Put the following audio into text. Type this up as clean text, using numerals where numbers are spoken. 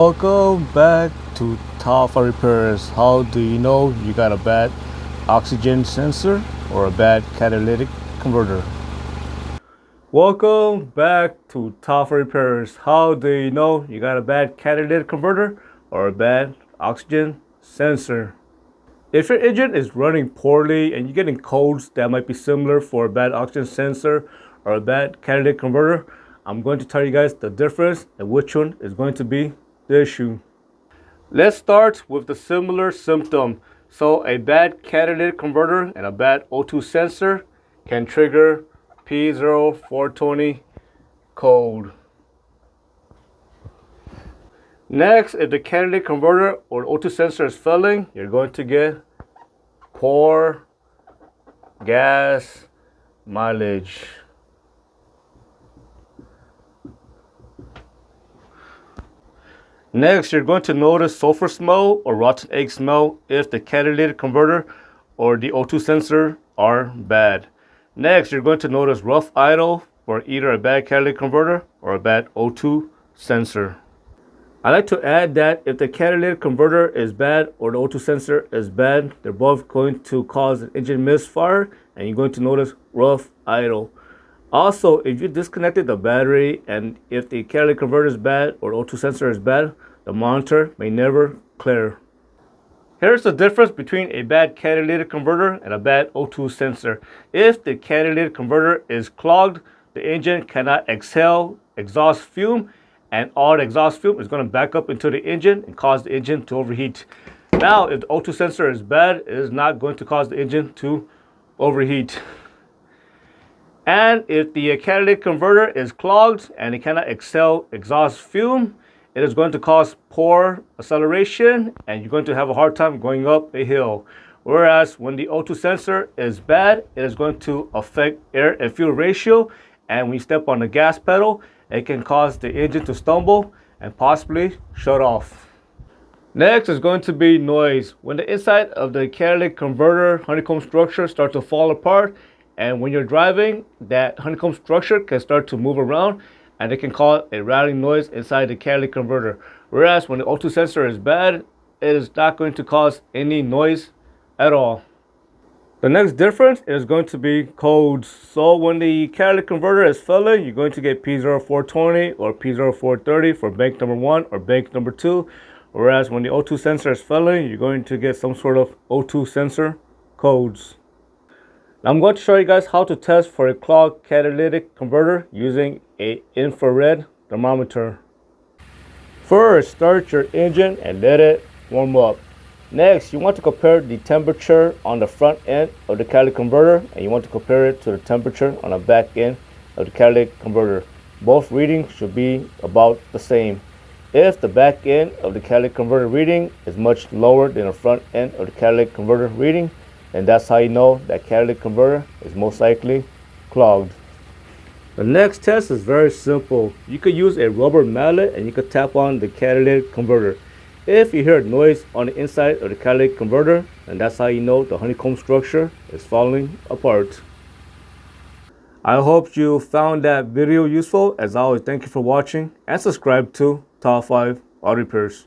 Welcome back to Top 5 Repairs. How do you know you got a bad oxygen sensor or a bad catalytic converter? Welcome back to Top 5 Repairs. How do you know you got a bad catalytic converter or a bad oxygen sensor? If your engine is running poorly and you're getting codes that might be similar for a bad oxygen sensor or a bad catalytic converter, I'm going to tell you guys the difference and which one is going to be the issue. Let's start with the similar symptom. So a bad catalytic converter and a bad O2 sensor can trigger P0420 code. Next, if the catalytic converter or O2 sensor is failing, you're going to get poor gas mileage. Next, you're going to notice sulfur smell or rotten egg smell if the catalytic converter or the O2 sensor are bad. Next, you're going to notice rough idle for either a bad catalytic converter or a bad O2 sensor. I like to add that if the catalytic converter is bad or the O2 sensor is bad, they're both going to cause an engine misfire and you're going to notice rough idle. Also, if you disconnected the battery and if the catalytic converter is bad or O2 sensor is bad, the monitor may never clear. Here's the difference between a bad catalytic converter and a bad O2 sensor. If the catalytic converter is clogged, the engine cannot exhale exhaust fume, and all the exhaust fume is going to back up into the engine and cause the engine to overheat. Now, if the O2 sensor is bad, it is not going to cause the engine to overheat. And if the catalytic converter is clogged and it cannot exhale exhaust fume, it is going to cause poor acceleration and you're going to have a hard time going up a hill. Whereas when the O2 sensor is bad, it is going to affect air and fuel ratio, and when you step on the gas pedal, it can cause the engine to stumble and possibly shut off. Next is going to be noise. When the inside of the catalytic converter honeycomb structure starts to fall apart, and when you're driving, that honeycomb structure can start to move around and it can cause a rattling noise inside the catalytic converter. Whereas when the O2 sensor is bad, it is not going to cause any noise at all. The next difference is going to be codes. So when the catalytic converter is failing, you're going to get P0420 or P0430 for bank number 1 or bank number 2. Whereas when the O2 sensor is failing, you're going to get some sort of O2 sensor codes. Now I'm going to show you guys how to test for a clogged catalytic converter using an infrared thermometer. First, start your engine and let it warm up. Next, you want to compare the temperature on the front end of the catalytic converter and you want to compare it to the temperature on the back end of the catalytic converter. Both readings should be about the same. If the back end of the catalytic converter reading is much lower than the front end of the catalytic converter reading, and that's how you know that catalytic converter is most likely clogged. The next test is very simple. You could use a rubber mallet and you could tap on the catalytic converter. If you hear noise on the inside of the catalytic converter, and that's how you know the honeycomb structure is falling apart. I hope you found that video useful. As always, thank you for watching and subscribe to Top 5 Auto Repairs.